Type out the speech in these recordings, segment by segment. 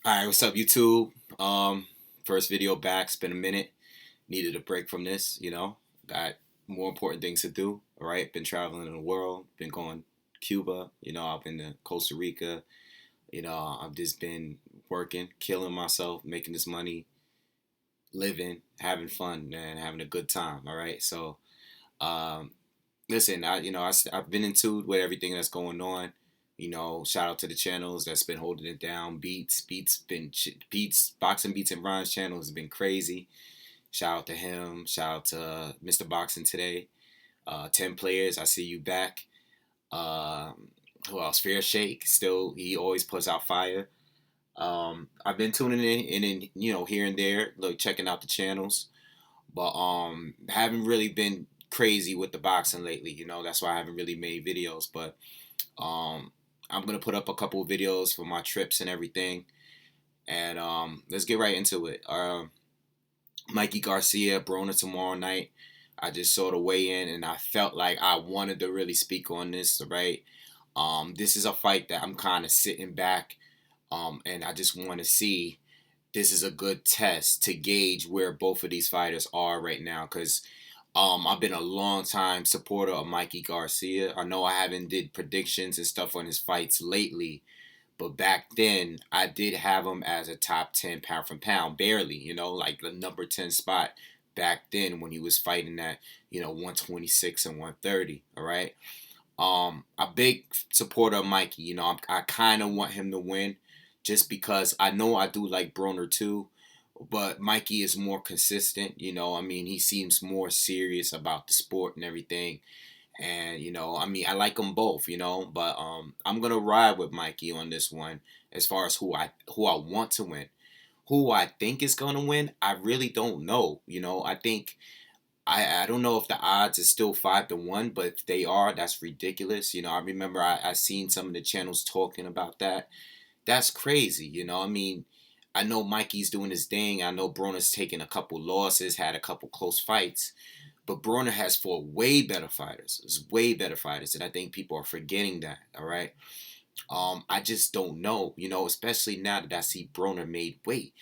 Alright, what's up, YouTube? First video back. It's been a minute. Needed a break from this, Got more important things to do. All right, been traveling in the world. Been going Cuba. I've been to Costa Rica. I've just been working, killing myself, making this money, living, having fun, and having a good time. All right, so um, listen, I've been in tune with everything that's going on. Shout out to the channels that's been holding it down. Beats, Boxing Beats and Ron's channel has been crazy. Shout out to him. Shout out to Mr. Boxing today. 10 players. I see you back. Who else? Fair Shake. Still, he always puts out fire. I've been tuning in and here and there, like checking out the channels, but haven't really been crazy with the boxing lately. That's why I haven't really made videos. But um, I'm gonna put up a couple of videos for my trips and everything, and let's get right into it. Mikey Garcia, Broner tomorrow night. I just saw the weigh in, and I felt like I wanted to really speak on this. Right, this is a fight that I'm kind of sitting back, and I just want to see. This is a good test to gauge where both of these fighters are right now, because I've been a long time supporter of Mikey Garcia. I know I haven't did predictions and stuff on his fights lately, but back then I did have him as a top 10 pound for pound, barely, like the number 10 spot back then when he was fighting at, 126 and 130. All right. A big supporter of Mikey. I kind of want him to win just because I know I do like Broner too, but Mikey is more consistent. He seems more serious about the sport and everything. And I like them both. But I'm gonna ride with Mikey on this one as far as who I want to win. Who I think is gonna win, I really don't know. I think I don't know if the odds is still 5-1, but if they are, that's ridiculous. I remember I seen some of the channels talking about that. That's crazy. I know Mikey's doing his thing. I know Broner's taken a couple losses, had a couple close fights, but Broner has fought way better fighters. It's way better fighters, and I think people are forgetting that. All right. I just don't know. Especially now that I see Broner made weight.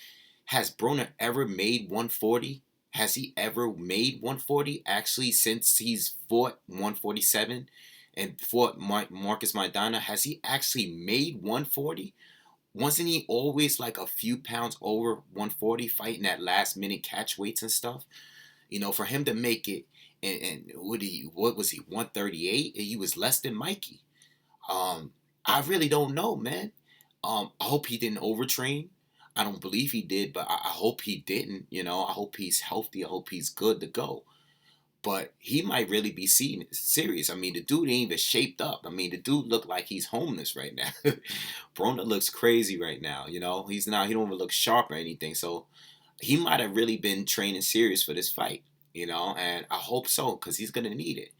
Has Broner ever made 140? Has he ever made 140? Actually, since he's fought 147 and fought Marcus Maidana, has he actually made 140? Wasn't he always like a few pounds over 140 fighting at last minute catch weights and stuff? For him to make it, and what was he, 138? He was less than Mikey. Um, I really don't know, man. I hope he didn't overtrain. I don't believe he did, but I hope he didn't. I hope he's healthy. I hope he's good to go. But he might really be seen serious. The dude ain't even shaped up. The dude looked like he's homeless right now. Broner looks crazy right now. He's not. He don't even look sharp or anything. So he might have really been training serious for this fight. And I hope so because he's gonna need it.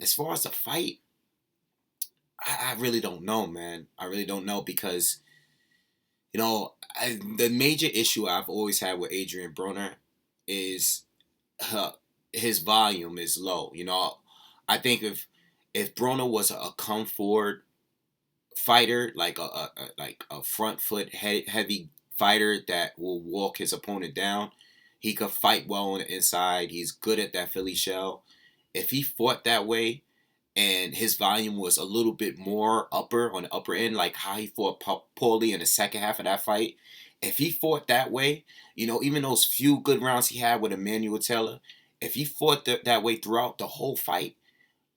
As far as the fight, I really don't know, man. I really don't know because the major issue I've always had with Adrien Broner is uh, his volume is low. I think if Broner was a come forward fighter, like a front foot heavy fighter that will walk his opponent down, he could fight well on the inside. He's good at that Philly shell. If he fought that way, and his volume was a little bit more upper on the upper end, like how he fought poorly in the second half of that fight. If he fought that way, even those few good rounds he had with Emmanuel Taylor, if he fought that way throughout the whole fight,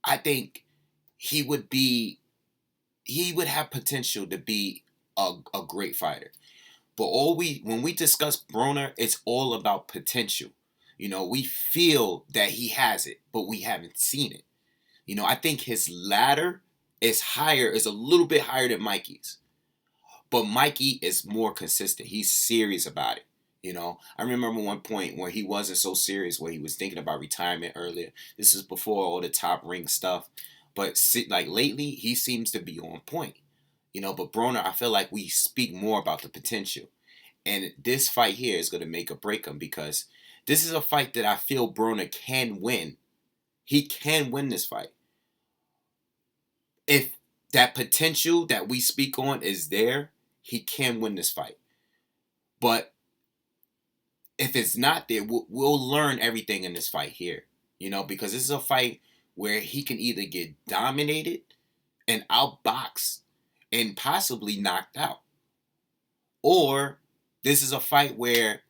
I think he would be, he would have potential to be a great fighter. But when we discuss Broner, it's all about potential. We feel that he has it, but we haven't seen it. I think his ladder is a little bit higher than Mikey's. But Mikey is more consistent. He's serious about it. I remember one point where he wasn't so serious, where he was thinking about retirement earlier. This is before all the top ring stuff. But like lately, he seems to be on point. But Broner, I feel like we speak more about the potential. And this fight here is going to make or break him because this is a fight that I feel Broner can win. He can win this fight. If that potential that we speak on is there, he can win this fight. But if it's not there, we'll learn everything in this fight here, because this is a fight where he can either get dominated and outboxed and possibly knocked out, or this is a fight where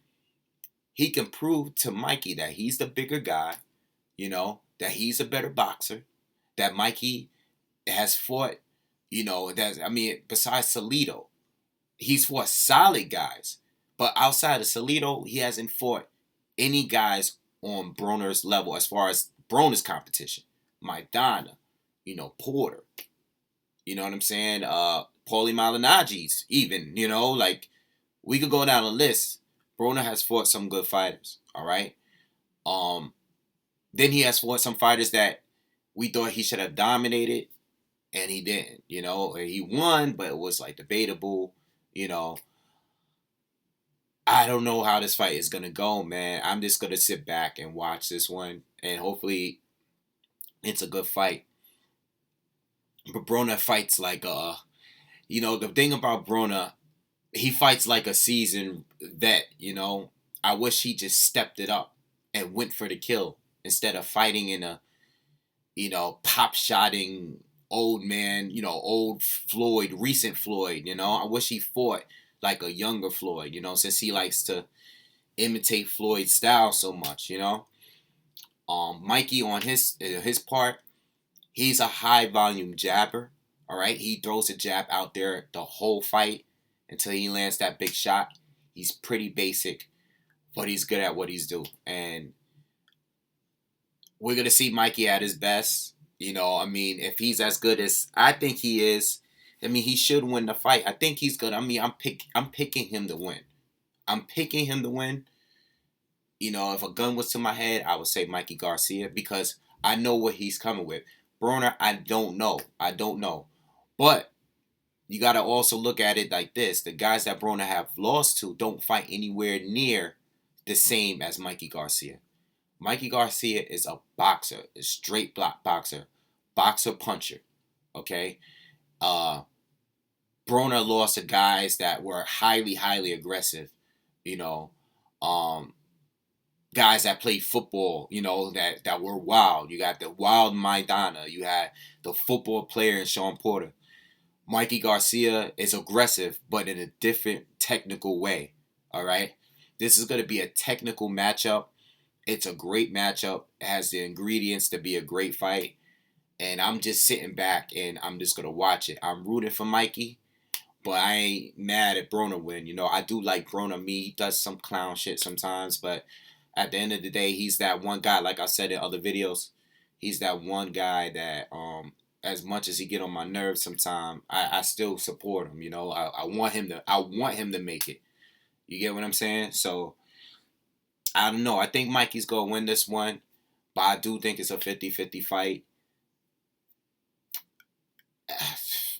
he can prove to Mikey that he's the bigger guy, that he's a better boxer, that Mikey has fought, besides Salido, he's fought solid guys. But outside of Salido, he hasn't fought any guys on Broner's level as far as Broner's competition. Maidana, Porter. You know what I'm saying? Paulie Malignaggi's even, we could go down a list. Broner has fought some good fighters, all right? Then he has fought some fighters that we thought he should have dominated, and he didn't, He won, but it was, debatable, I don't know how this fight is going to go, man. I'm just going to sit back and watch this one, and hopefully it's a good fight. But Broner fights the thing about Broner, he fights like a seasoned vet, I wish he just stepped it up and went for the kill instead of fighting in a, pop-shotting old man, old Floyd, recent Floyd, I wish he fought like a younger Floyd, since he likes to imitate Floyd's style so much, Mikey on his part, he's a high volume jabber, all right? He throws a jab out there the whole fight until he lands that big shot. He's pretty basic, but he's good at what he's doing. And we're going to see Mikey at his best. If he's as good as I think he is, he should win the fight. I think he's good. I'm picking him to win. I'm picking him to win. If a gun was to my head, I would say Mikey Garcia because I know what he's coming with. Broner, I don't know. But you got to also look at it like this. The guys that Broner have lost to don't fight anywhere near the same as Mikey Garcia. Mikey Garcia is a boxer, a straight block boxer puncher, okay? Broner lost to guys that were highly, highly aggressive, guys that played football, that were wild. You got the wild Maidana. You had the football player in Sean Porter. Mikey Garcia is aggressive, but in a different technical way, all right? This is going to be a technical matchup. It's a great matchup. It has the ingredients to be a great fight. And I'm just sitting back and I'm just going to watch it. I'm rooting for Mikey, but I ain't mad at Broner win. I do like Broner. He does some clown shit sometimes, but at the end of the day, he's that one guy, like I said in other videos, he's that one guy that, as much as he get on my nerves sometimes, I still support him, I want him to make it. You get what I'm saying? So, I don't know. I think Mikey's going to win this one, but I do think it's a 50-50 fight.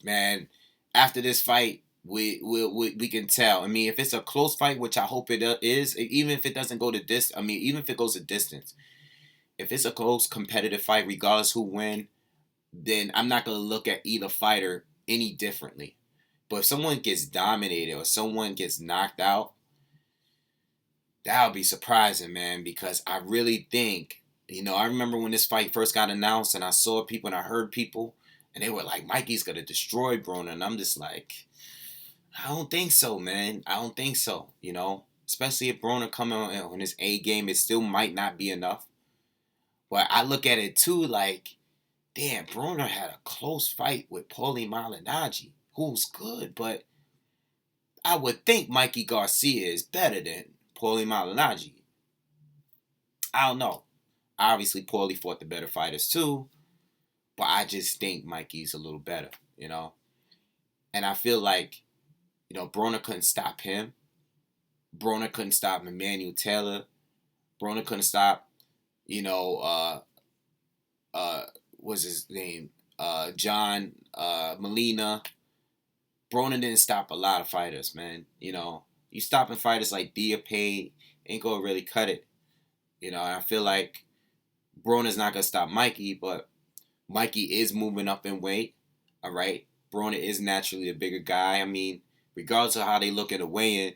Man, after this fight, we can tell. If it's a close fight, which I hope it is, even if it doesn't go to even if it goes a distance, if it's a close competitive fight, regardless who wins, then I'm not going to look at either fighter any differently. But if someone gets dominated or someone gets knocked out, that would be surprising, man, because I really think, I remember when this fight first got announced and I saw people and I heard people and they were like, Mikey's going to destroy Broner. And I'm just like, I don't think so, man. I don't think so, especially if Broner coming on his A game, it still might not be enough. But I look at it too like, damn, Broner had a close fight with Paulie Malignaggi, who's good, but I would think Mikey Garcia is better than Paulie Malignaggi. I don't know. Obviously, Paulie fought the better fighters too, but I just think Mikey's a little better, And I feel like, Broner couldn't stop him. Broner couldn't stop Emmanuel Taylor. Broner couldn't stop, what's his name? John Molina. Broner didn't stop a lot of fighters, man. You stopping fighters like Diapay ain't gonna really cut it. I feel like Broner's not gonna stop Mikey, but Mikey is moving up in weight. All right, Broner is naturally a bigger guy. regardless of how they look at a weigh-in.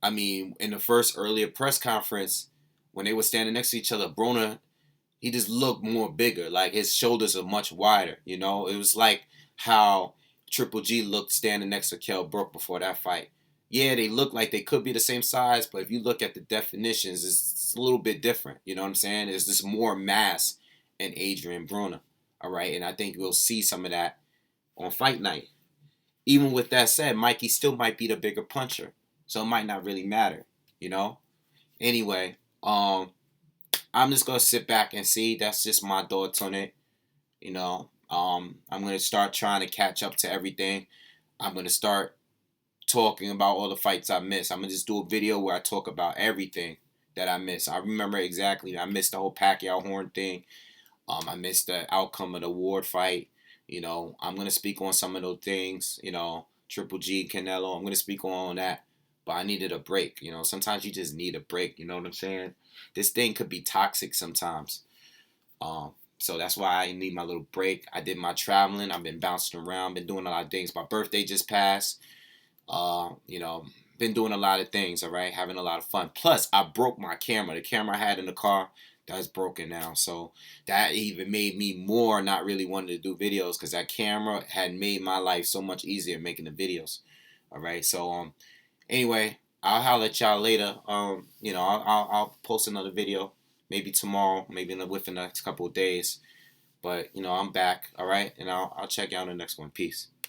I mean, in the first earlier press conference, when they were standing next to each other, Broner, he just looked more bigger. Like his shoulders are much wider. You know, it was like how Triple G looked standing next to Kell Brook before that fight. Yeah, they look like they could be the same size, but if you look at the definitions, it's a little bit different. You know what I'm saying? There's just more mass in Adrien Broner. All right, and I think we'll see some of that on fight night. Even with that said, Mikey still might be the bigger puncher, so it might not really matter. You know. Anyway, I'm just gonna sit back and see. That's just my thoughts on it. You know, I'm gonna start trying to catch up to everything. I'm gonna start talking about all the fights I missed. I'm gonna just do a video where I talk about everything that I missed. I remember exactly. I missed the whole Pacquiao Horn thing. I missed the outcome of the Ward fight. You know, I'm gonna speak on some of those things. You know, Triple G, Canelo. I'm gonna speak on that. But I needed a break. You know, sometimes you just need a break. You know what I'm saying? This thing could be toxic sometimes. So that's why I need my little break. I did my traveling. I've been bouncing around. Been doing a lot of things. My birthday just passed. You know, been doing a lot of things. All right, having a lot of fun. Plus, I broke my camera. The camera I had in the car, that's broken now. So that even made me more not really wanting to do videos because that camera had made my life so much easier making the videos. All right. So anyway, I'll holler at y'all later. You know, I'll post another video maybe tomorrow, maybe within the next couple of days. But you know, I'm back. All right, and I'll check you out in the next one. Peace.